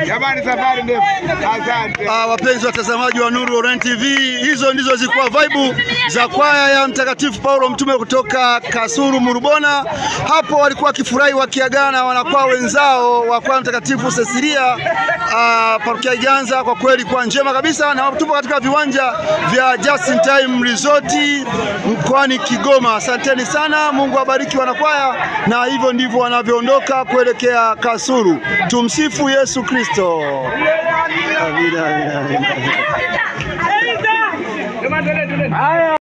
Jamani, safari ndefu. Asante. Wapenzi watazamaji wa Nuru Online TV, hizo ndizo zilikuwa vibe za kwaya ya Mtakatifu Paulo Mtume kutoka Kasulu Murubona. Hapo walikuwa wakifurahi wakiagana wanakwaya wenzao wa kwaya Mtakatifu Cecilia parokia Iganza. Kwa kweli kwa njema kabisa, na tupo katika viwanja vya Just in Time Resort mkoani Kigoma. Asanteni sana, Mungu awabariki wanakwaya, na hivyo ndivyo wanavyoondoka kuelekea Kasulu. Tumsifu Yesu Kristo. Amina, amina, amina.